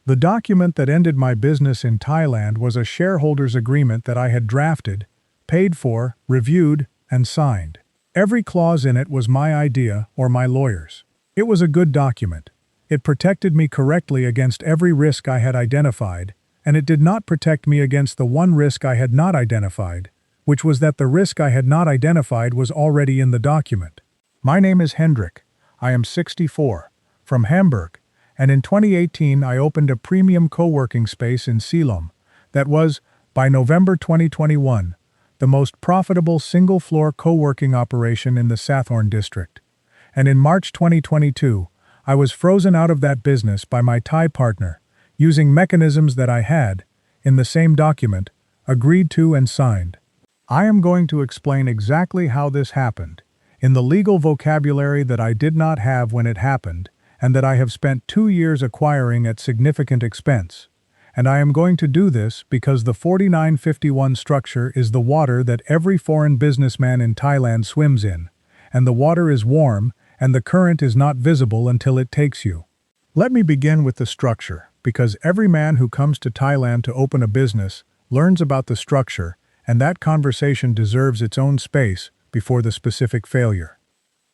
The document that ended my business in Thailand was a shareholders agreement that I had drafted, paid for, reviewed, and signed. Every clause in it was my idea or my lawyer's. It was a good document. It protected me correctly against every risk I had identified, and it did not protect me against the one risk I had not identified, which was that the risk I had not identified was already in the document. My name is Hendrik. I am 64, from Hamburg, and in 2018 I opened a premium co-working space in Silom that was, by November 2021, the most profitable single-floor co-working operation in the Sathorn district. And in March 2022, I was frozen out of that business by my Thai partner, using mechanisms that I had, in the same document, agreed to and signed. I am going to explain exactly how this happened, in the legal vocabulary that I did not have when it happened, and that I have spent 2 years acquiring at significant expense. And I am going to do this because the 4951 structure is the water that every foreign businessman in Thailand swims in, and the water is warm, and the current is not visible until it takes you. Let me begin with the structure, because every man who comes to Thailand to open a business learns about the structure, and that conversation deserves its own space before the specific failure.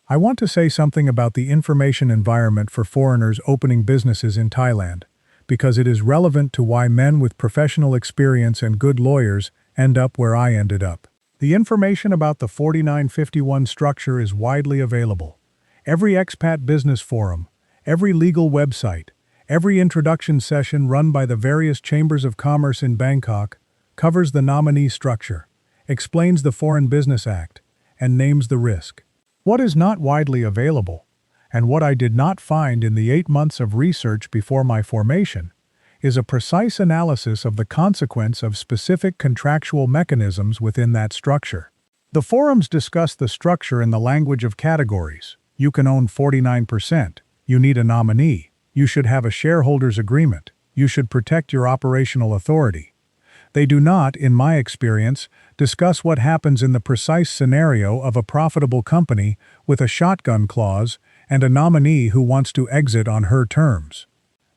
I want to say something about the information environment for foreigners opening businesses in Thailand, because it is relevant to why men with professional experience and good lawyers end up where I ended up. The information about the 4951 structure is widely available. Every expat business forum, every legal website, every introduction session run by the various chambers of commerce in Bangkok covers the nominee structure, explains the Foreign Business Act, and names the risk. What is not widely available, and what I did not find in the 8 months of research before my formation, is a precise analysis of the consequence of specific contractual mechanisms within that structure. The forums discuss the structure in the language of categories. You can own 49%, you need a nominee, you should have a shareholders agreement, you should protect your operational authority. They do not, in my experience, discuss what happens in the precise scenario of a profitable company with a shotgun clause and a nominee who wants to exit on her terms.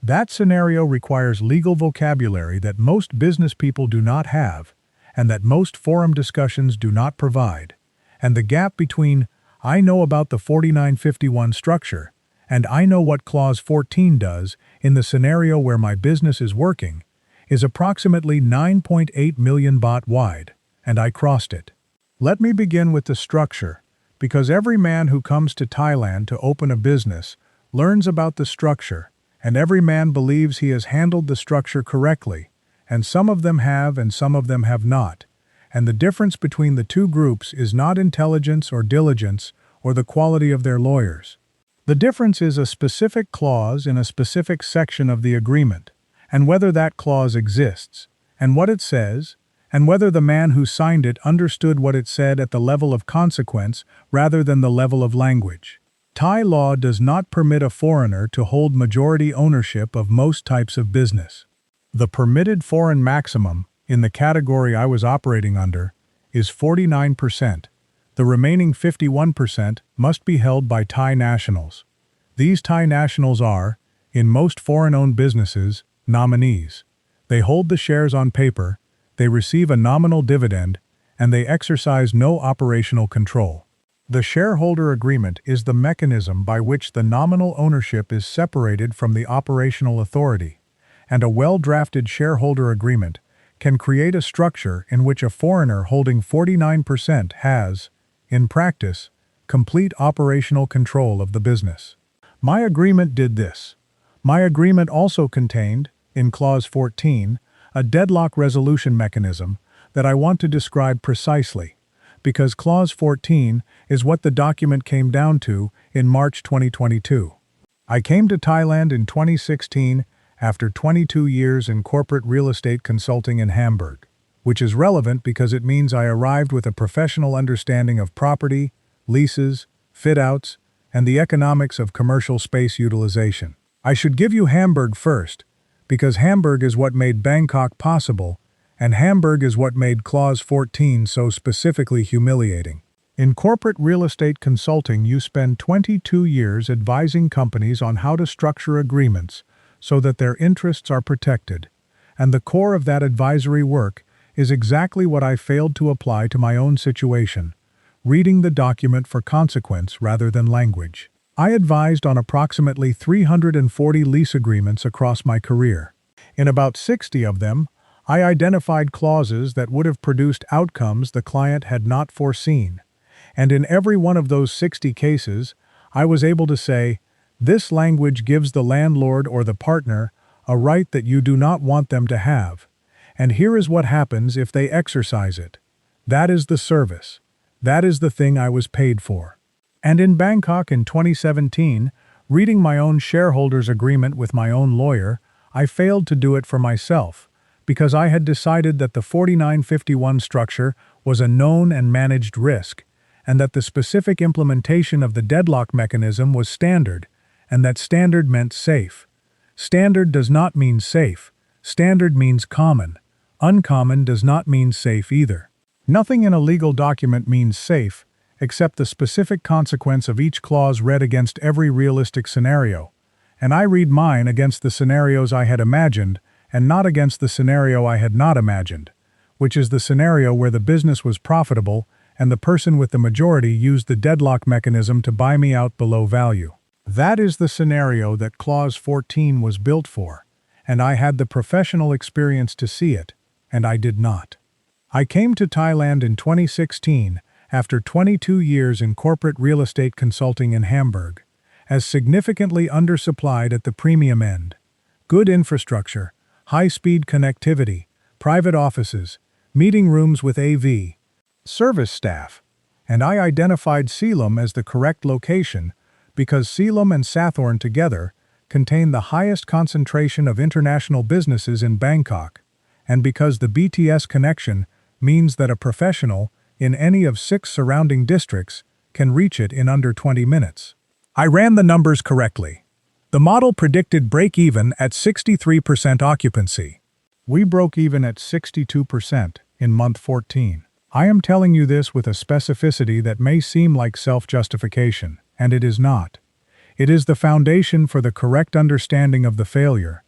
That scenario requires legal vocabulary that most business people do not have, and that most forum discussions do not provide, and the gap between I know about the 4951 structure, and I know what Clause 14 does in the scenario where my business is working, is approximately 9.8 million baht wide, and I crossed it. Let me begin with the structure, because every man who comes to Thailand to open a business learns about the structure, and every man believes he has handled the structure correctly, and some of them have and some of them have not. And the difference between the two groups is not intelligence or diligence or the quality of their lawyers. The difference is a specific clause in a specific section of the agreement, and whether that clause exists, and what it says, and whether the man who signed it understood what it said at the level of consequence rather than the level of language. Thai law does not permit a foreigner to hold majority ownership of most types of business. The permitted foreign maximum, in the category I was operating under, is 49%. The remaining 51% must be held by Thai nationals. These Thai nationals are, in most foreign-owned businesses, nominees. They hold the shares on paper, they receive a nominal dividend, and they exercise no operational control. The shareholder agreement is the mechanism by which the nominal ownership is separated from the operational authority, and a well-drafted shareholder agreement can create a structure in which a foreigner holding 49% has, in practice, complete operational control of the business. My agreement did this. My agreement also contained, in Clause 14, a deadlock resolution mechanism that I want to describe precisely, because Clause 14 is what the document came down to in March 2022. I came to Thailand in 2016 after 22 years in corporate real estate consulting in Hamburg, which is relevant because it means I arrived with a professional understanding of property, leases, fit-outs, and the economics of commercial space utilization. I should give you Hamburg first, because Hamburg is what made Bangkok possible, and Hamburg is what made Clause 14 so specifically humiliating. In corporate real estate consulting, you spend 22 years advising companies on how to structure agreements so that their interests are protected. And the core of that advisory work is exactly what I failed to apply to my own situation, reading the document for consequence rather than language. I advised on approximately 340 lease agreements across my career. In about 60 of them, I identified clauses that would have produced outcomes the client had not foreseen. And in every one of those 60 cases, I was able to say, this language gives the landlord or the partner a right that you do not want them to have. And here is what happens if they exercise it. That is the service. That is the thing I was paid for. And in Bangkok in 2017, reading my own shareholders agreement with my own lawyer, I failed to do it for myself, because I had decided that the 4951 structure was a known and managed risk, and that the specific implementation of the deadlock mechanism was standard, and that standard meant safe. Standard does not mean safe. Standard means common. Uncommon does not mean safe either. Nothing in a legal document means safe, except the specific consequence of each clause read against every realistic scenario. And I read mine against the scenarios I had imagined, and not against the scenario I had not imagined, which is the scenario where the business was profitable and the person with the majority used the deadlock mechanism to buy me out below value. That is the scenario that Clause 14 was built for, and I had the professional experience to see it, and I did not. I came to Thailand in 2016 after 22 years in corporate real estate consulting in Hamburg, as significantly undersupplied at the premium end. Good infrastructure, high-speed connectivity, private offices, meeting rooms with AV, service staff, and I identified Selim as the correct location because Selim and Sathorn together contain the highest concentration of international businesses in Bangkok, and because the BTS connection means that a professional in any of 6 surrounding districts can reach it in under 20 minutes. I ran the numbers correctly. The model predicted break-even at 63% occupancy. We broke even at 62% in month 14. I am telling you this with a specificity that may seem like self-justification, and it is not. It is the foundation for the correct understanding of the failure,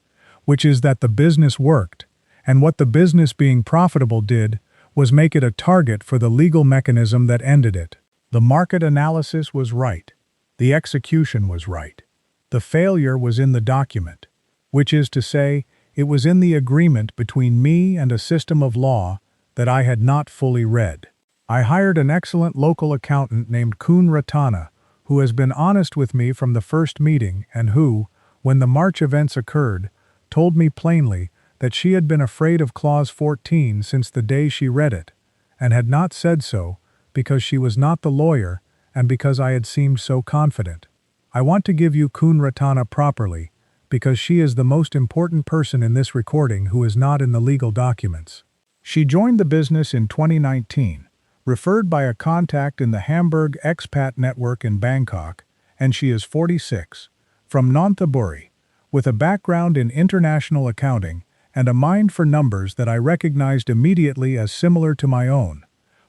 which is that the business worked, and what the business being profitable did was make it a target for the legal mechanism that ended it. The market analysis was right. The execution was right. The failure was in the document, which is to say, it was in the agreement between me and a system of law that I had not fully read. I hired an excellent local accountant named Kun Ratana, who has been honest with me from the first meeting and who, when the March events occurred, told me plainly that she had been afraid of Clause 14 since the day she read it, and had not said so because she was not the lawyer and because I had seemed so confident. I want to give you Kun Ratana properly because she is the most important person in this recording who is not in the legal documents. She joined the business in 2019, referred by a contact in the Hamburg Expat network in Bangkok, and she is 46, from Nonthaburi, with a background in international accounting and a mind for numbers that I recognized immediately as similar to my own,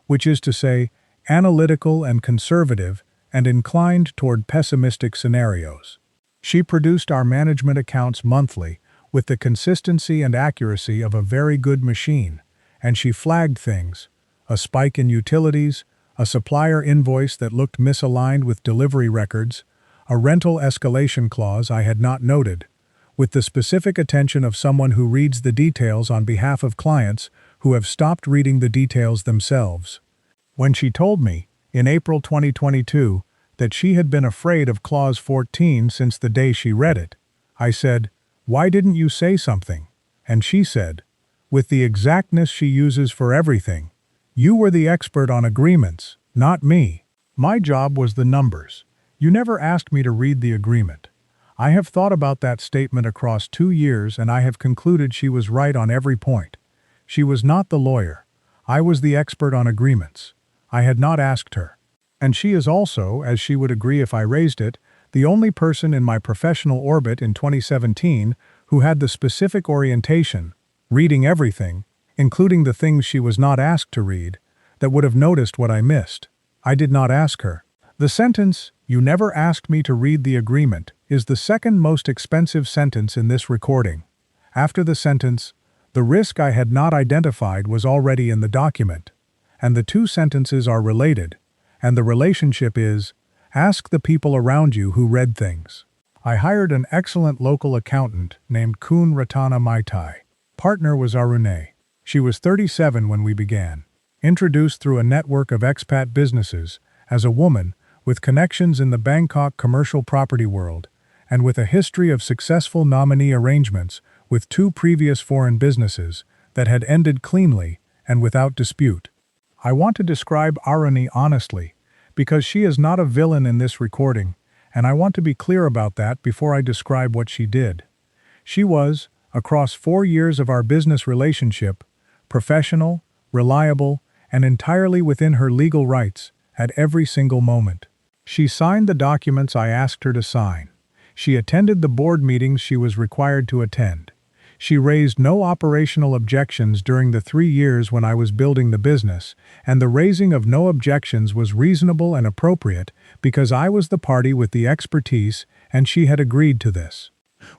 which is to say, analytical and conservative and inclined toward pessimistic scenarios. She produced our management accounts monthly with the consistency and accuracy of a very good machine, and she flagged things, a spike in utilities, a supplier invoice that looked misaligned with delivery records, a rental escalation clause I had not noted, with the specific attention of someone who reads the details on behalf of clients who have stopped reading the details themselves. When she told me, in April 2022, that she had been afraid of Clause 14 since the day she read it, I said, "Why didn't you say something?" And she said, with the exactness she uses for everything, "You were the expert on agreements, not me. My job was the numbers. You never asked me to read the agreement." I have thought about that statement across 2 years and I have concluded she was right on every point. She was not the lawyer. I was the expert on agreements. I had not asked her. And she is also, as she would agree if I raised it, the only person in my professional orbit in 2017 who had the specific orientation, reading everything, including the things she was not asked to read, that would have noticed what I missed. I did not ask her. The sentence, "You never asked me to read the agreement," is the second most expensive sentence in this recording. After the sentence, "The risk I had not identified was already in the document," and the two sentences are related, and the relationship is, ask the people around you who read things. I hired an excellent local accountant named Kun Ratana Maitai. Partner was Arune. She was 37 when we began. Introduced through a network of expat businesses, as a woman, with connections in the Bangkok commercial property world, and with a history of successful nominee arrangements with two previous foreign businesses that had ended cleanly and without dispute. I want to describe Aruni honestly, because she is not a villain in this recording, and I want to be clear about that before I describe what she did. She was, across 4 years of our business relationship, professional, reliable, and entirely within her legal rights at every single moment. She signed the documents I asked her to sign. She attended the board meetings she was required to attend. She raised no operational objections during the 3 years when I was building the business, and the raising of no objections was reasonable and appropriate because I was the party with the expertise and she had agreed to this.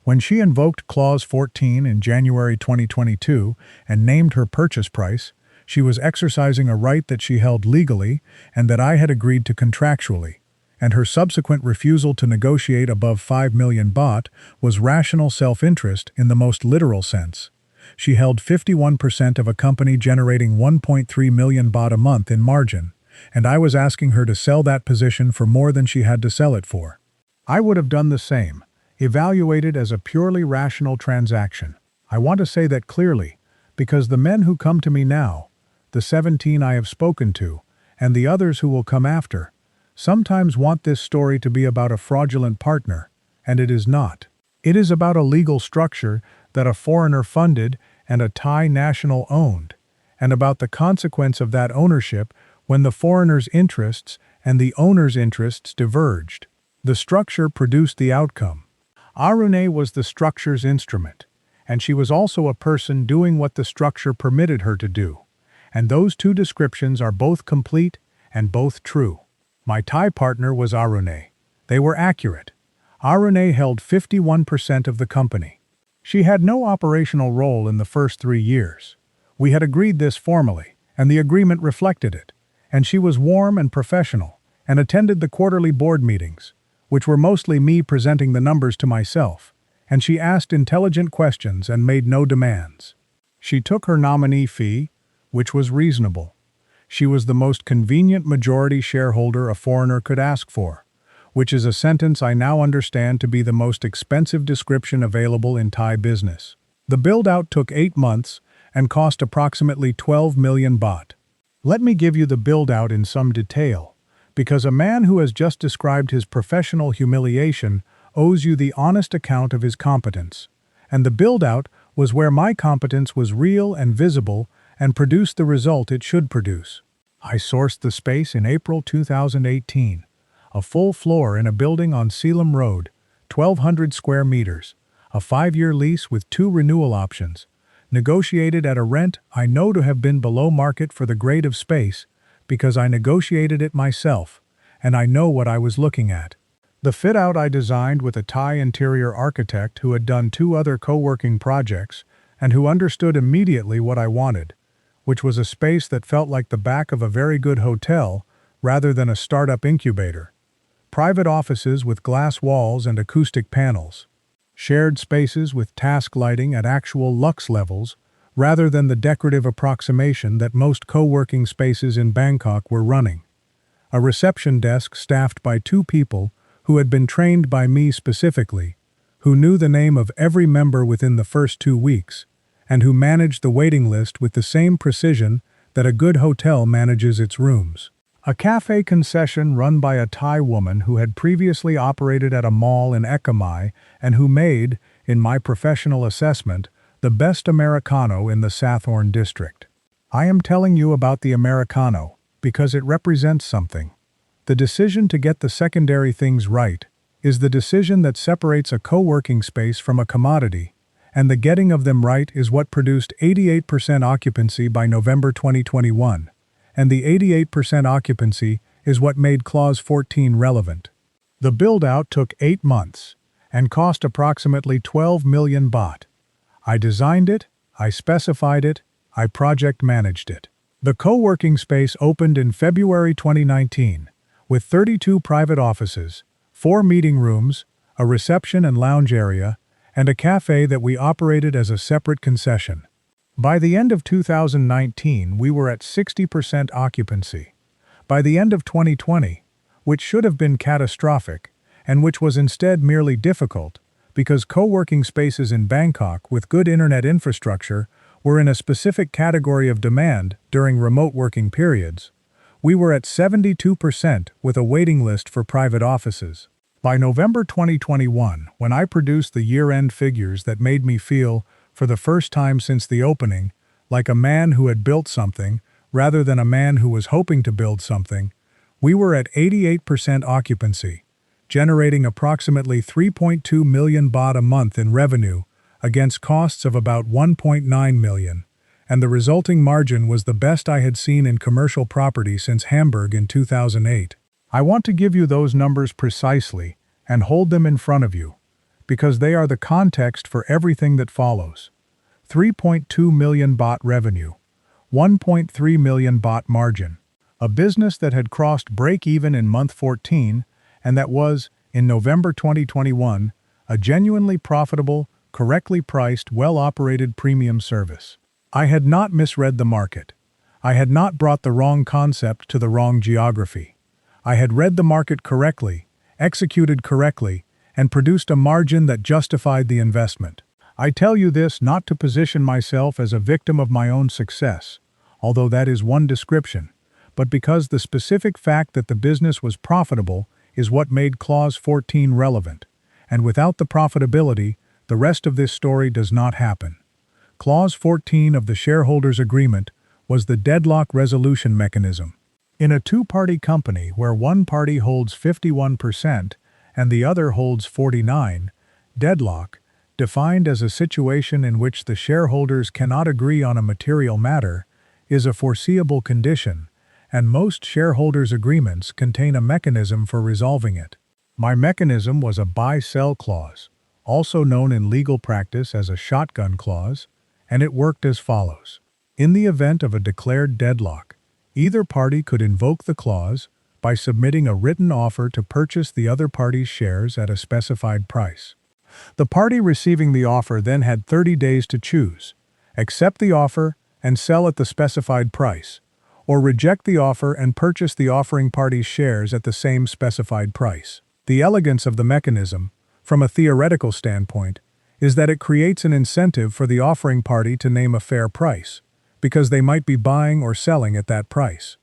When she invoked Clause 14 in January 2022 and named her purchase price, she was exercising a right that she held legally and that I had agreed to contractually, and her subsequent refusal to negotiate above 5 million baht was rational self-interest in the most literal sense. She held 51% of a company generating 1.3 million baht a month in margin, and I was asking her to sell that position for more than she had to sell it for. I would have done the same, evaluated as a purely rational transaction. I want to say that clearly, because the men who come to me now, the 17 I have spoken to, and the others who will come after, sometimes want this story to be about a fraudulent partner, and it is not. It is about a legal structure that a foreigner funded and a Thai national owned, and about the consequence of that ownership when the foreigner's interests and the owner's interests diverged. The structure produced the outcome. Arune was the structure's instrument, and she was also a person doing what the structure permitted her to do. And those two descriptions are both complete and both true. My Thai partner was Arune. They were accurate. Arune held 51% of the company. She had no operational role in the first 3 years. We had agreed this formally, and the agreement reflected it. And she was warm and professional, and attended the quarterly board meetings, which were mostly me presenting the numbers to myself, and she asked intelligent questions and made no demands. She took her nominee fee, which was reasonable. She was the most convenient majority shareholder a foreigner could ask for, which is a sentence I now understand to be the most expensive description available in Thai business. The build-out took 8 months and cost approximately 12 million baht. Let me give you the build-out in some detail, because a man who has just described his professional humiliation owes you the honest account of his competence. And the build-out was where my competence was real and visible and produced the result it should produce. I sourced the space in April 2018, a full floor in a building on Selam Road, 1,200 square meters, a 5-year lease with 2 renewal options, negotiated at a rent I know to have been below market for the grade of space because I negotiated it myself, and I know what I was looking at. The fit-out I designed with a Thai interior architect who had done 2 other co-working projects and who understood immediately what I wanted, which was a space that felt like the back of a very good hotel rather than a startup incubator. Private offices with glass walls and acoustic panels. Shared spaces with task lighting at actual lux levels rather than the decorative approximation that most co-working spaces in Bangkok were running. A reception desk staffed by 2 people who had been trained by me specifically, who knew the name of every member within the first 2 weeks, and who managed the waiting list with the same precision that a good hotel manages its rooms. A cafe concession run by a Thai woman who had previously operated at a mall in Ekamai and who made, in my professional assessment, the best Americano in the Sathorn district. I am telling you about the Americano because it represents something. The decision to get the secondary things right is the decision that separates a co-working space from a commodity, and the getting of them right is what produced 88% occupancy by November 2021, and the 88% occupancy is what made Clause 14 relevant. The build-out took 8 months and cost approximately 12 million baht. I designed it, I specified it, I project managed it. The co-working space opened in February 2019, with 32 private offices, 4 meeting rooms, a reception and lounge area, and a cafe that we operated as a separate concession. By the end of 2019, we were at 60% occupancy. By the end of 2020, which should have been catastrophic, and which was instead merely difficult, because co-working spaces in Bangkok with good internet infrastructure were in a specific category of demand during remote working periods, we were at 72% with a waiting list for private offices. By November 2021, when I produced the year-end figures that made me feel, for the first time since the opening, like a man who had built something, rather than a man who was hoping to build something, we were at 88% occupancy, generating approximately 3.2 million baht a month in revenue against costs of about 1.9 million, and the resulting margin was the best I had seen in commercial property since Hamburg in 2008. I want to give you those numbers precisely and hold them in front of you, because they are the context for everything that follows. 3.2 million baht revenue, 1.3 million baht margin, a business that had crossed break-even in month 14 and that was, in November 2021, a genuinely profitable, correctly priced, well-operated premium service. I had not misread the market. I had not brought the wrong concept to the wrong geography. I had read the market correctly, executed correctly, and produced a margin that justified the investment. I tell you this not to position myself as a victim of my own success, although that is one description, but because the specific fact that the business was profitable is what made Clause 14 relevant, and without the profitability, the rest of this story does not happen. Clause 14 of the shareholders' agreement was the deadlock resolution mechanism. In a two-party company where one party holds 51% and the other holds 49%, deadlock, defined as a situation in which the shareholders cannot agree on a material matter, is a foreseeable condition, and most shareholders' agreements contain a mechanism for resolving it. My mechanism was a buy-sell clause, also known in legal practice as a shotgun clause, and it worked as follows. In the event of a declared deadlock, either party could invoke the clause by submitting a written offer to purchase the other party's shares at a specified price. The party receiving the offer then had 30 days to choose, accept the offer and sell at the specified price, or reject the offer and purchase the offering party's shares at the same specified price. The elegance of the mechanism, from a theoretical standpoint, is that it creates an incentive for the offering party to name a fair price, because they might be buying or selling at that price.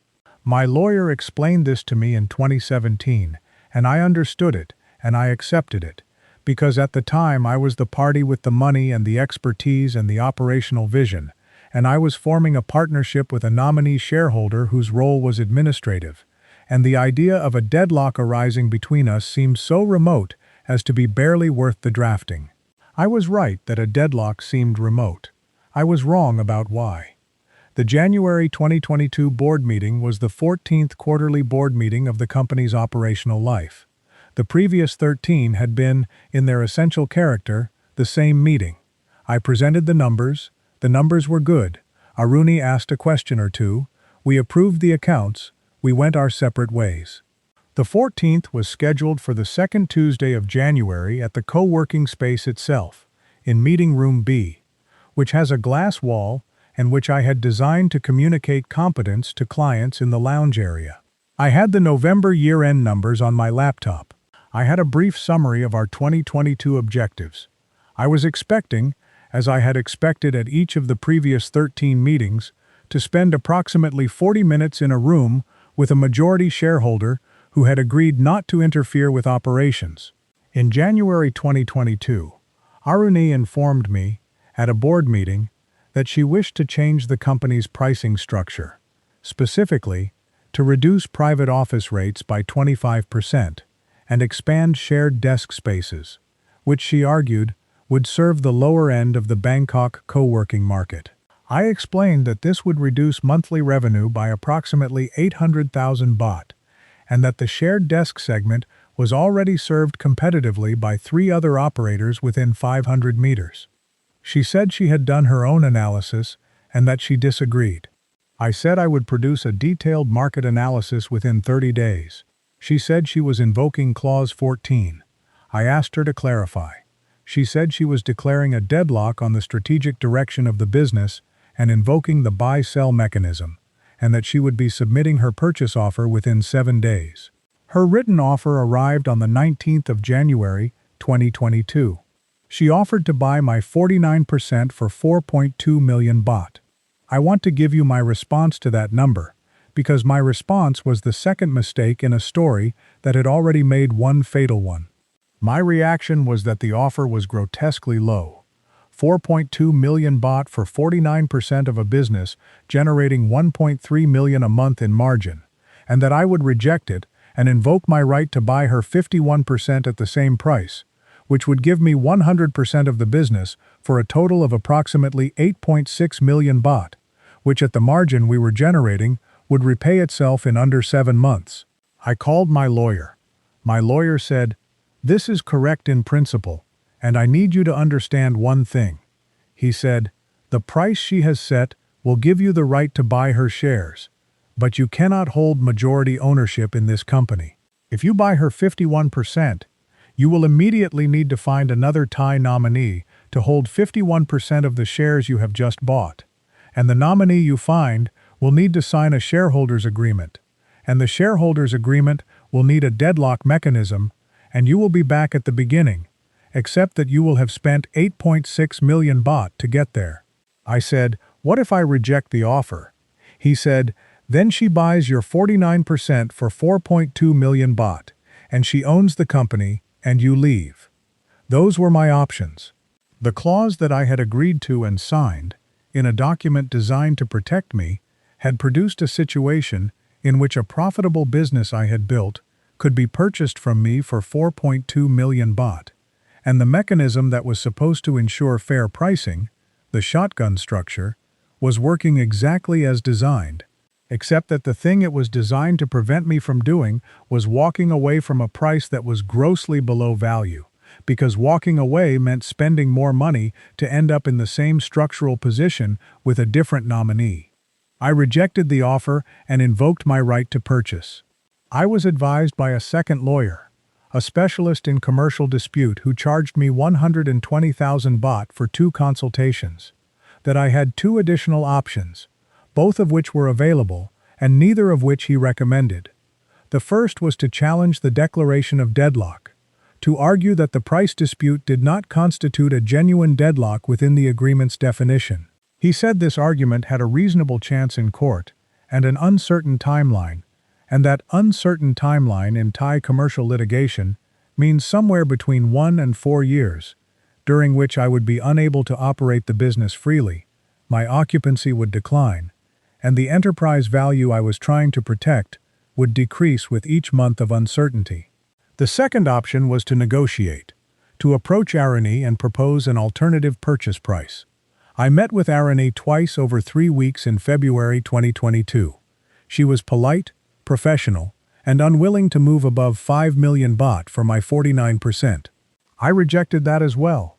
My lawyer explained this to me in 2017, and I understood it, and I accepted it, because at the time I was the party with the money and the expertise and the operational vision, and I was forming a partnership with a nominee shareholder whose role was administrative, and the idea of a deadlock arising between us seemed so remote as to be barely worth the drafting. I was right that a deadlock seemed remote. I was wrong about why. The January 2022 board meeting was the 14th quarterly board meeting of the company's operational life. The previous 13 had been, in their essential character, the same meeting. I presented the numbers were good. Aruni asked a question or two, we approved the accounts, we went our separate ways. The 14th was scheduled for the second Tuesday of January at the co-working space itself, in Meeting Room B, which has a glass wall and which I had designed to communicate competence to clients in the lounge area. I had the November year-end numbers on my laptop. I had a brief summary of our 2022 objectives. I was expecting, as I had expected at each of the previous 13 meetings, to spend approximately 40 minutes in a room with a majority shareholder who had agreed not to interfere with operations. In January 2022, Aruni informed me, at a board meeting, that she wished to change the company's pricing structure, specifically, to reduce private office rates by 25% and expand shared desk spaces, which she argued would serve the lower end of the Bangkok co-working market. I explained that this would reduce monthly revenue by approximately 800,000 baht, and that the shared desk segment was already served competitively by 3 other operators within 500 meters. She said she had done her own analysis and that she disagreed. I said I would produce a detailed market analysis within 30 days. She said she was invoking Clause 14. I asked her to clarify. She said she was declaring a deadlock on the strategic direction of the business and invoking the buy-sell mechanism, and that she would be submitting her purchase offer within 7 days. Her written offer arrived on the 19th of January, 2022. She offered to buy my 49% for 4.2 million baht. I want to give you my response to that number, because my response was the second mistake in a story that had already made one fatal one. My reaction was that the offer was grotesquely low. 4.2 million baht for 49% of a business generating 1.3 million a month in margin, and that I would reject it and invoke my right to buy her 51% at the same price, which would give me 100% of the business for a total of approximately 8.6 million baht, which at the margin we were generating would repay itself in under 7 months. I called my lawyer. My lawyer said, "This is correct in principle, and I need you to understand one thing." He said, "The price she has set will give you the right to buy her shares, but you cannot hold majority ownership in this company. If you buy her 51%, you will immediately need to find another Thai nominee to hold 51% of the shares you have just bought, and the nominee you find will need to sign a shareholders agreement, and the shareholders agreement will need a deadlock mechanism, and you will be back at the beginning, except that you will have spent 8.6 million baht to get there." I said, "What if I reject the offer?" He said, "Then she buys your 49% for 4.2 million baht, and she owns the company, and you leave." Those were my options. The clause that I had agreed to and signed, in a document designed to protect me, had produced a situation in which a profitable business I had built could be purchased from me for 4.2 million baht, and the mechanism that was supposed to ensure fair pricing, the shotgun structure, was working exactly as designed, except that the thing it was designed to prevent me from doing was walking away from a price that was grossly below value, because walking away meant spending more money to end up in the same structural position with a different nominee. I rejected the offer and invoked my right to purchase. I was advised by a second lawyer, a specialist in commercial dispute who charged me 120,000 baht for 2 consultations, that I had 2 additional options, both of which were available, and neither of which he recommended. The first was to challenge the declaration of deadlock, to argue that the price dispute did not constitute a genuine deadlock within the agreement's definition. He said this argument had a reasonable chance in court and an uncertain timeline, and that uncertain timeline in Thai commercial litigation means somewhere between 1 and 4 years, during which I would be unable to operate the business freely, my occupancy would decline, and the enterprise value I was trying to protect would decrease with each month of uncertainty. The second option was to negotiate, to approach Arani and propose an alternative purchase price. I met with Arani twice over 3 weeks in February 2022. She was polite, professional, and unwilling to move above 5 million baht for my 49%. I rejected that as well.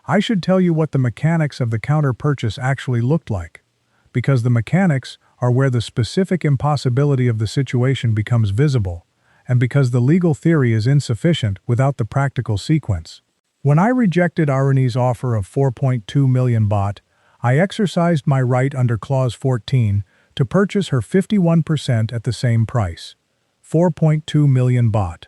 I should tell you what the mechanics of the counter purchase actually looked like, because the mechanics are where the specific impossibility of the situation becomes visible, and because the legal theory is insufficient without the practical sequence. When I rejected Arani's offer of 4.2 million baht, I exercised my right under Clause 14 to purchase her 51% at the same price, 4.2 million baht.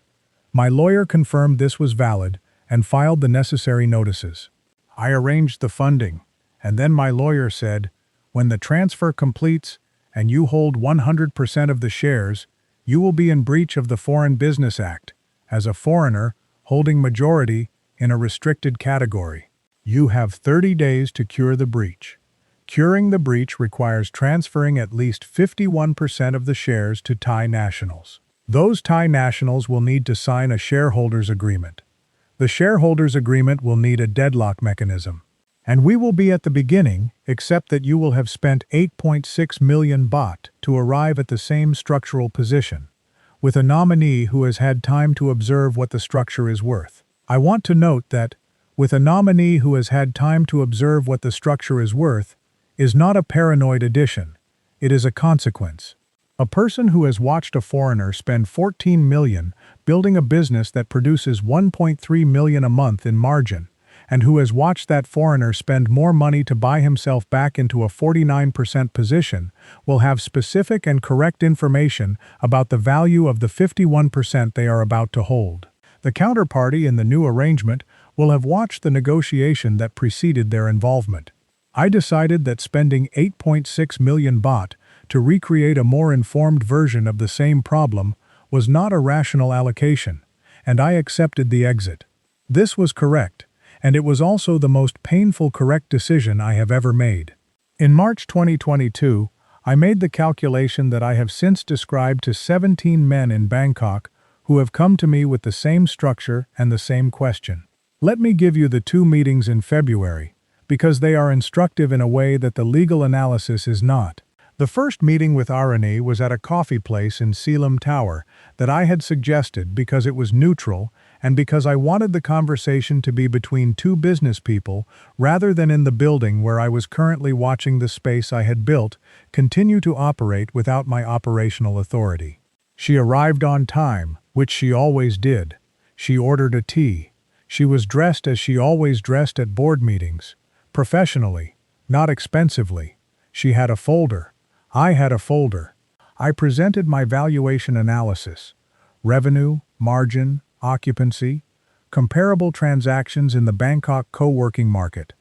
My lawyer confirmed this was valid and filed the necessary notices. I arranged the funding, and then my lawyer said, "When the transfer completes and you hold 100% of the shares, you will be in breach of the Foreign Business Act, as a foreigner holding majority in a restricted category. You have 30 days to cure the breach. Curing the breach requires transferring at least 51% of the shares to Thai nationals. Those Thai nationals will need to sign a shareholders agreement. The shareholders agreement will need a deadlock mechanism. And we will be at the beginning, except that you will have spent 8.6 million baht to arrive at the same structural position, with a nominee who has had time to observe what the structure is worth. I want to note that, with a nominee who has had time to observe what the structure is worth, is not a paranoid addition, it is a consequence. A person who has watched a foreigner spend 14 million building a business that produces 1.3 million a month in margin, and who has watched that foreigner spend more money to buy himself back into a 49% position, will have specific and correct information about the value of the 51% they are about to hold. The counterparty in the new arrangement will have watched the negotiation that preceded their involvement. I decided that spending 8.6 million baht to recreate a more informed version of the same problem was not a rational allocation, and I accepted the exit. This was correct, and it was also the most painful correct decision I have ever made. In March 2022, I made the calculation that I have since described to 17 men in Bangkok who have come to me with the same structure and the same question. Let me give you the 2 meetings in February, because they are instructive in a way that the legal analysis is not. The first meeting with Arani was at a coffee place in Selim Tower that I had suggested because it was neutral and because I wanted the conversation to be between 2 business people rather than in the building where I was currently watching the space I had built continue to operate without my operational authority. She arrived on time, which she always did. She ordered a tea. She was dressed as she always dressed at board meetings, professionally, not expensively. She had a folder. I had a folder. I presented my valuation analysis, revenue, margin, occupancy, comparable transactions in the Bangkok co-working market,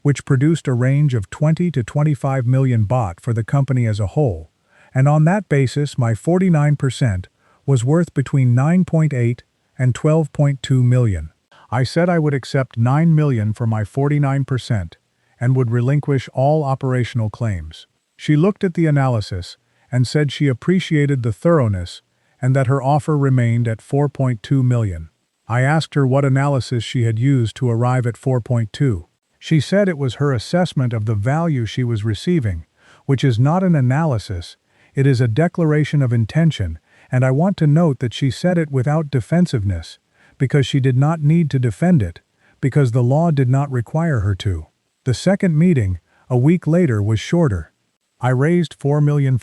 which produced a range of 20 to 25 million baht for the company as a whole, and on that basis my 49% was worth between 9.8 and 12.2 million. I said I would accept 9 million for my 49% and would relinquish all operational claims. She looked at the analysis and said she appreciated the thoroughness and that her offer remained at 4.2 million. I asked her what analysis she had used to arrive at 4.2. She said it was her assessment of the value she was receiving, which is not an analysis, it is a declaration of intention, and I want to note that she said it without defensiveness, because she did not need to defend it, because the law did not require her to. The second meeting, a week later, was shorter. I raised 4.5 million.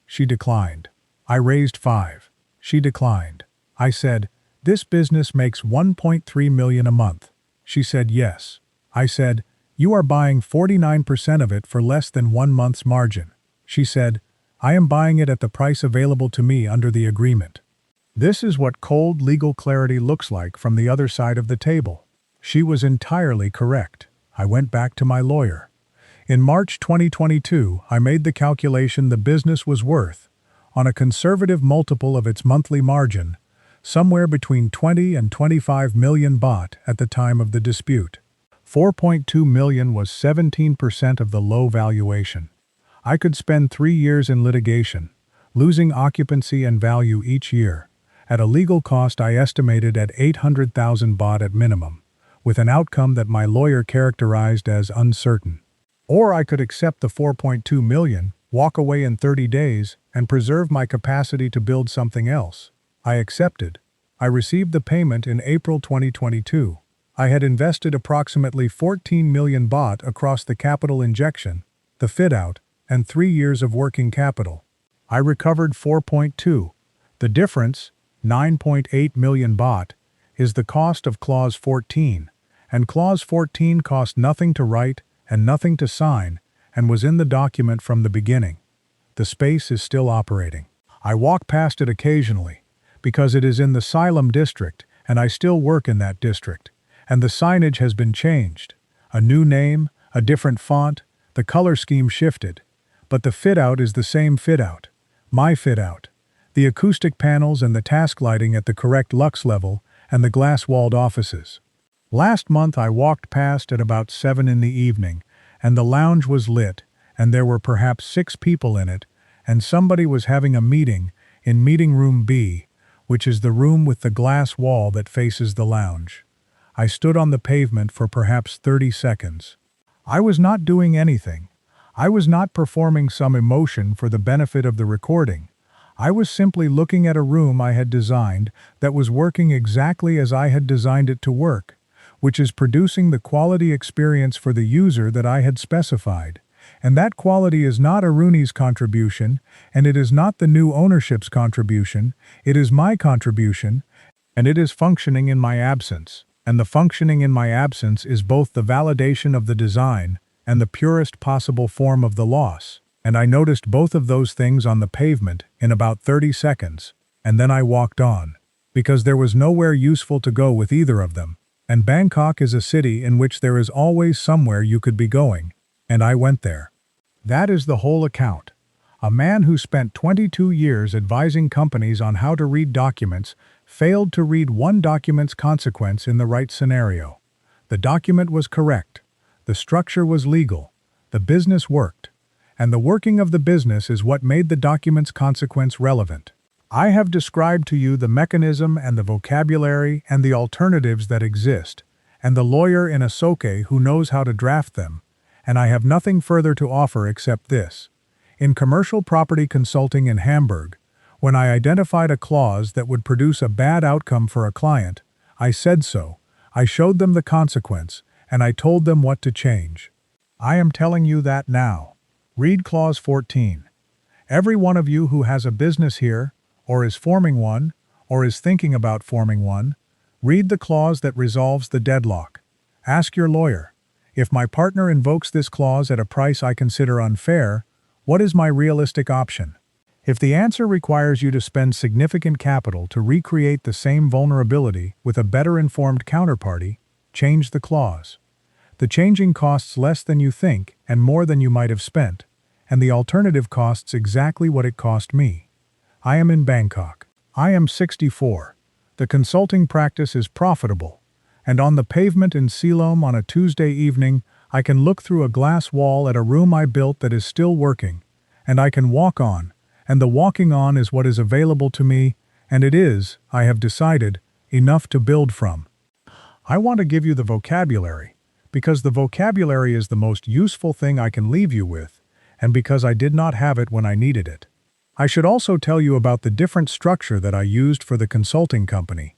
She declined. I raised 5. She declined. I said, "This business makes 1.3 million a month." She said yes. I said, "You are buying 49% of it for less than 1 month's margin." She said, "I am buying it at the price available to me under the agreement." This is what cold legal clarity looks like from the other side of the table. She was entirely correct. I went back to my lawyer. In March 2022, I made the calculation the business was worth, on a conservative multiple of its monthly margin, somewhere between 20 and 25 million baht at the time of the dispute. 4.2 million was 17% of the low valuation. I could spend 3 years in litigation, losing occupancy and value each year, at a legal cost I estimated at 800,000 baht at minimum, with an outcome that my lawyer characterized as uncertain. Or I could accept the 4.2 million, walk away in 30 days, and preserve my capacity to build something else. I accepted. I received the payment in April 2022. I had invested approximately 14 million baht across the capital injection, the fit-out, and 3 years of working capital. I recovered 4.2. The difference, 9.8 million baht, is the cost of Clause 14, and Clause 14 cost nothing to write and nothing to sign, and was in the document from the beginning. The space is still operating. I walk past it occasionally, because it is in the Selim district, and I still work in that district, and the signage has been changed. A new name, a different font, the color scheme shifted, but the fit-out is the same fit-out. My fit-out. The acoustic panels and the task lighting at the correct lux level, and the glass-walled offices. Last month I walked past at about 7 in the evening, and the lounge was lit, and there were perhaps 6 people in it, and somebody was having a meeting in meeting room B, which is the room with the glass wall that faces the lounge. I stood on the pavement for perhaps 30 seconds. I was not doing anything. I was not performing some emotion for the benefit of the recording. I was simply looking at a room I had designed that was working exactly as I had designed it to work, which is producing the quality experience for the user that I had specified. And that quality is not Aruni's contribution, and it is not the new ownership's contribution, it is my contribution, and it is functioning in my absence. And the functioning in my absence is both the validation of the design and the purest possible form of the loss. And I noticed both of those things on the pavement in about 30 seconds, and then I walked on, because there was nowhere useful to go with either of them. And Bangkok is a city in which there is always somewhere you could be going, and I went there. That is the whole account. A man who spent 22 years advising companies on how to read documents failed to read one document's consequence in the right scenario. The document was correct. The structure was legal. The business worked. And the working of the business is what made the document's consequence relevant. I have described to you the mechanism and the vocabulary and the alternatives that exist, and the lawyer in a soke who knows how to draft them, and I have nothing further to offer except this. In commercial property consulting in Hamburg, when I identified a clause that would produce a bad outcome for a client, I said so, I showed them the consequence, and I told them what to change. I am telling you that now. Read Clause 14. Every one of you who has a business here, or is forming one, or is thinking about forming one, read the clause that resolves the deadlock. Ask your lawyer, if my partner invokes this clause at a price I consider unfair, what is my realistic option? If the answer requires you to spend significant capital to recreate the same vulnerability with a better informed counterparty, change the clause. The changing costs less than you think and more than you might have spent, and the alternative costs exactly what it cost me. I am in Bangkok. I am 64. The consulting practice is profitable, and on the pavement in Siloam on a Tuesday evening, I can look through a glass wall at a room I built that is still working, and I can walk on, and the walking on is what is available to me, and it is, I have decided, enough to build from. I want to give you the vocabulary, because the vocabulary is the most useful thing I can leave you with, and because I did not have it when I needed it. I should also tell you about the different structure that I used for the consulting company,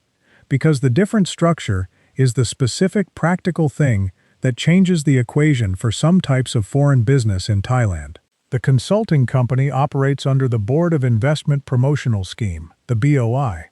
because the different structure is the specific practical thing that changes the equation for some types of foreign business in Thailand. The consulting company operates under the Board of Investment Promotional Scheme, the BOI,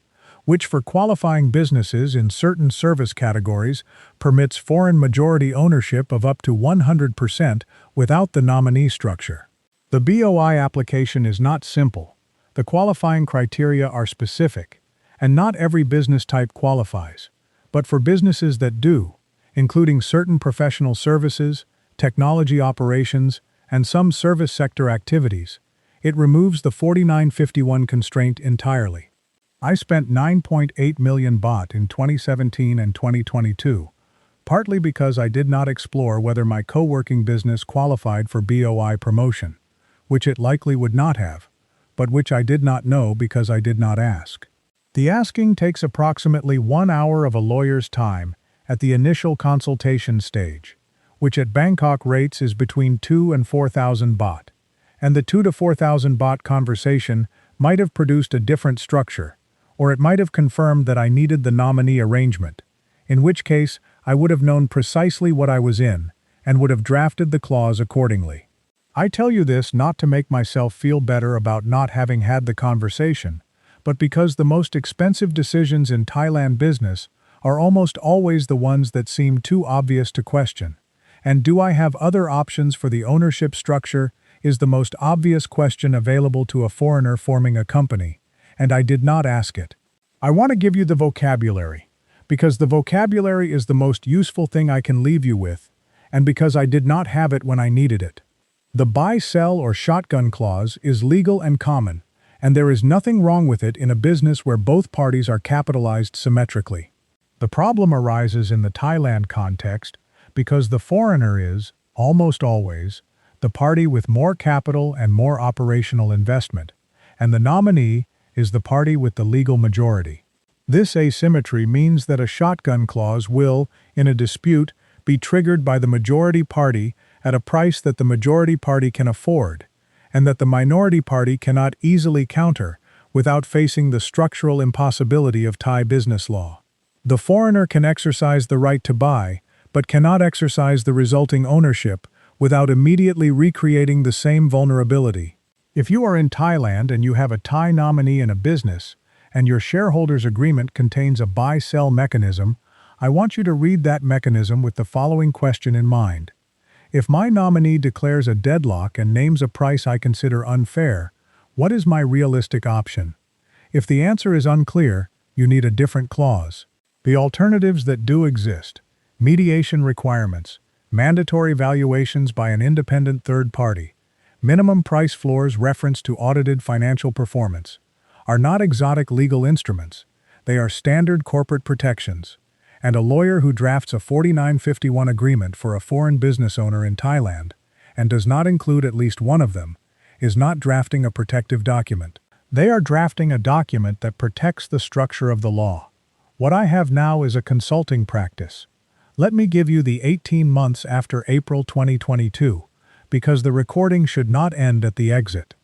which for qualifying businesses in certain service categories permits foreign majority ownership of up to 100% without the nominee structure. The BOI application is not simple. The qualifying criteria are specific, and not every business type qualifies. But for businesses that do, including certain professional services, technology operations, and some service sector activities, it removes the 4951 constraint entirely. I spent 9.8 million baht in 2017 and 2022, partly because I did not explore whether my co-working business qualified for BOI promotion, which it likely would not have, but which I did not know because I did not ask. The asking takes approximately 1 hour of a lawyer's time at the initial consultation stage, which at Bangkok rates is between 2 and 4,000 baht, and the 2 to 4,000 baht conversation might have produced a different structure, or it might have confirmed that I needed the nominee arrangement, in which case I would have known precisely what I was in and would have drafted the clause accordingly. I tell you this not to make myself feel better about not having had the conversation, but because the most expensive decisions in Thailand business are almost always the ones that seem too obvious to question. And do I have other options for the ownership structure is the most obvious question available to a foreigner forming a company, and I did not ask it. I want to give you the vocabulary, because the vocabulary is the most useful thing I can leave you with, and because I did not have it when I needed it. The buy, sell, or shotgun clause is legal and common, and there is nothing wrong with it in a business where both parties are capitalized symmetrically. The problem arises in the Thailand context because the foreigner is, almost always, the party with more capital and more operational investment, and the nominee is the party with the legal majority. This asymmetry means that a shotgun clause will, in a dispute, be triggered by the majority party at a price that the majority party can afford, and that the minority party cannot easily counter without facing the structural impossibility of Thai business law. The foreigner can exercise the right to buy, but cannot exercise the resulting ownership without immediately recreating the same vulnerability. If you are in Thailand and you have a Thai nominee in a business, and your shareholders' agreement contains a buy-sell mechanism, I want you to read that mechanism with the following question in mind. If my nominee declares a deadlock and names a price I consider unfair, what is my realistic option? If the answer is unclear, you need a different clause. The alternatives that do exist: mediation requirements, mandatory valuations by an independent third party, minimum price floors reference to audited financial performance, are not exotic legal instruments. They are standard corporate protections. And a lawyer who drafts a 4951 agreement for a foreign business owner in Thailand, and does not include at least one of them, is not drafting a protective document. They are drafting a document that protects the structure of the law. What I have now is a consulting practice. Let me give you the 18 months after April 2022, because the recording should not end at the exit.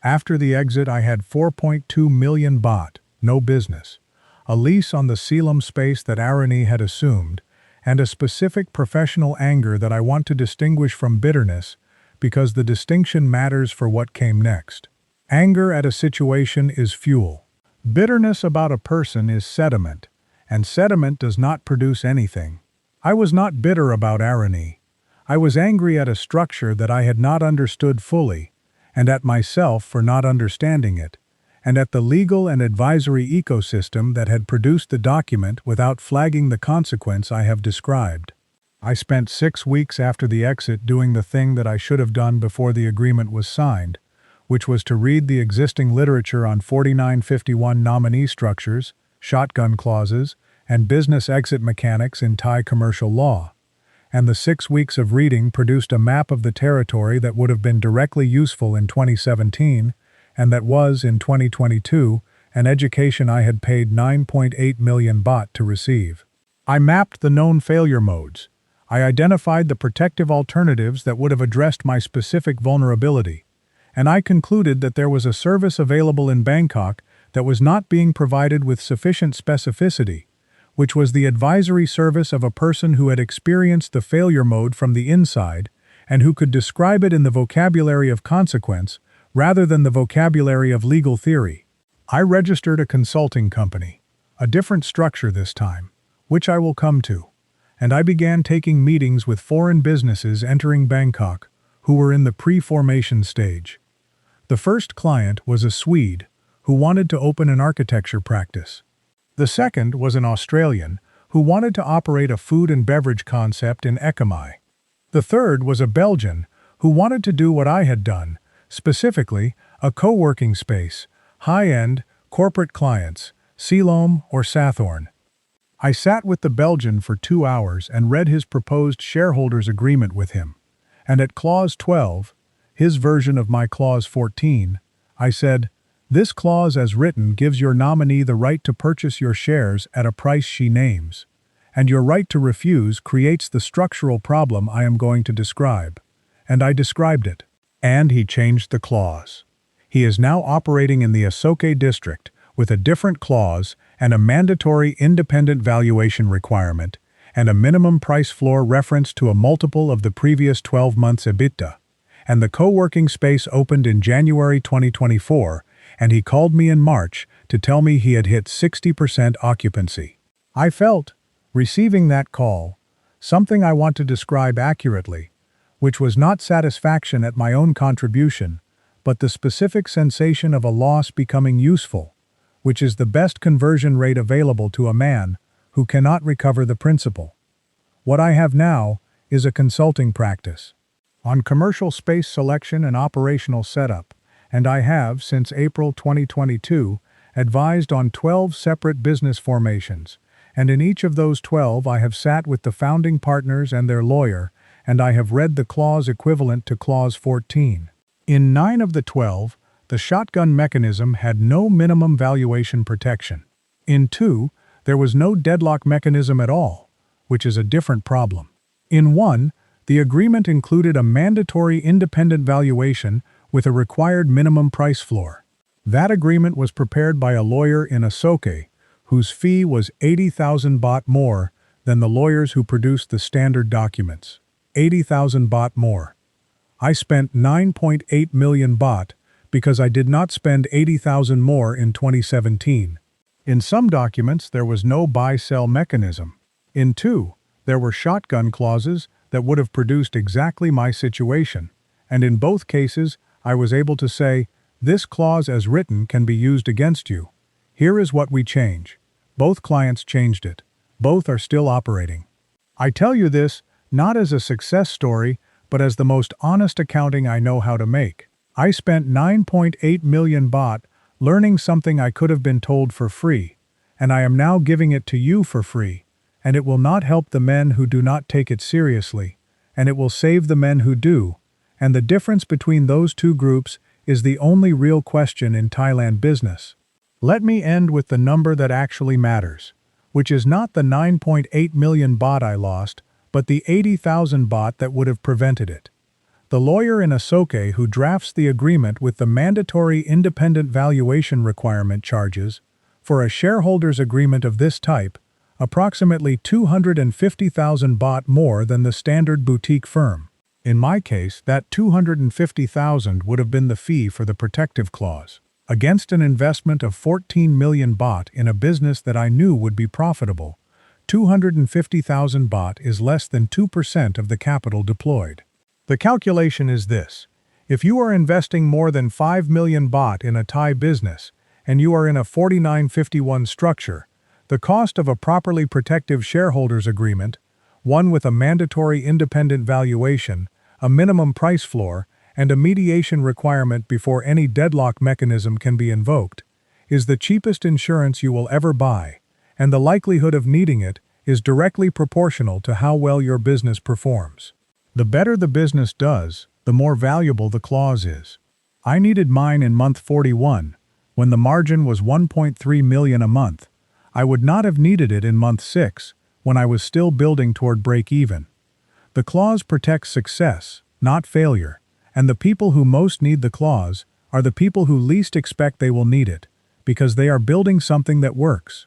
After the exit, I had 4.2 million baht, no business, a lease on the Selam space that Arani had assumed, and a specific professional anger that I want to distinguish from bitterness, because the distinction matters for what came next. Anger at a situation is fuel. Bitterness about a person is sediment, and sediment does not produce anything. I was not bitter about Arani. I was angry at a structure that I had not understood fully, and at myself for not understanding it, and at the legal and advisory ecosystem that had produced the document without flagging the consequence I have described. I spent 6 weeks after the exit doing the thing that I should have done before the agreement was signed, which was to read the existing literature on 4951 nominee structures, shotgun clauses, and business exit mechanics in Thai commercial law. And the 6 weeks of reading produced a map of the territory that would have been directly useful in 2017, and that was, in 2022, an education I had paid 9.8 million baht to receive. I mapped the known failure modes. I identified the protective alternatives that would have addressed my specific vulnerability, and I concluded that there was a service available in Bangkok that was not being provided with sufficient specificity, which was the advisory service of a person who had experienced the failure mode from the inside and who could describe it in the vocabulary of consequence rather than the vocabulary of legal theory. I registered a consulting company, a different structure this time, which I will come to, and I began taking meetings with foreign businesses entering Bangkok who were in the pre-formation stage. The first client was a Swede who wanted to open an architecture practice. The second was an Australian who wanted to operate a food and beverage concept in Ekamai. The third was a Belgian who wanted to do what I had done, specifically a co-working space, high-end, corporate clients, Selam or Sathorn. I sat with the Belgian for 2 hours and read his proposed shareholders agreement with him, and at Clause 12, his version of my Clause 14, I said, "This clause as written gives your nominee the right to purchase your shares at a price she names, and your right to refuse creates the structural problem I am going to describe." And I described it. And he changed the clause. He is now operating in the Asoke district with a different clause and a mandatory independent valuation requirement and a minimum price floor reference to a multiple of the previous 12 months EBITDA. And the co-working space opened in January 2024, and he called me in March to tell me he had hit 60% occupancy. I felt, receiving that call, something I want to describe accurately, which was not satisfaction at my own contribution, but the specific sensation of a loss becoming useful, which is the best conversion rate available to a man who cannot recover the principal. What I have now is a consulting practice on commercial space selection and operational setup, and I have, since April 2022, advised on 12 separate business formations, and in each of those 12 I have sat with the founding partners and their lawyer, and I have read the clause equivalent to Clause 14. In 9 of the 12, the shotgun mechanism had no minimum valuation protection. In 2, there was no deadlock mechanism at all, which is a different problem. In 1, the agreement included a mandatory independent valuation with a required minimum price floor. That agreement was prepared by a lawyer in Asoke, whose fee was 80,000 baht more than the lawyers who produced the standard documents. 80,000 baht more. I spent 9.8 million baht because I did not spend 80,000 more in 2017. In some documents, there was no buy-sell mechanism. In two, there were shotgun clauses that would have produced exactly my situation, and in both cases, I was able to say, "This clause as written can be used against you. Here is what we change." Both clients changed it. Both are still operating. I tell you this not as a success story, but as the most honest accounting I know how to make. I spent 9.8 million baht learning something I could have been told for free, and I am now giving it to you for free, and it will not help the men who do not take it seriously, and it will save the men who do, and the difference between those two groups is the only real question in Thailand business. Let me end with the number that actually matters, which is not the 9.8 million baht I lost, but the 80,000 baht that would have prevented it. The lawyer in Asoke who drafts the agreement with the mandatory independent valuation requirement charges, for a shareholders agreement of this type, approximately 250,000 baht more than the standard boutique firm. In my case, that 250,000 would have been the fee for the protective clause. Against an investment of 14 million baht in a business that I knew would be profitable, 250,000 baht is less than 2% of the capital deployed. The calculation is this: if you are investing more than 5 million baht in a Thai business, and you are in a 4951 structure, the cost of a properly protective shareholders agreement, one with a mandatory independent valuation, a minimum price floor, and a mediation requirement before any deadlock mechanism can be invoked, is the cheapest insurance you will ever buy, and the likelihood of needing it is directly proportional to how well your business performs. The better the business does, the more valuable the clause is. I needed mine in month 41, when the margin was 1.3 million a month. I would not have needed it in month 6, when I was still building toward break-even. The clause protects success, not failure, and the people who most need the clause are the people who least expect they will need it, because they are building something that works.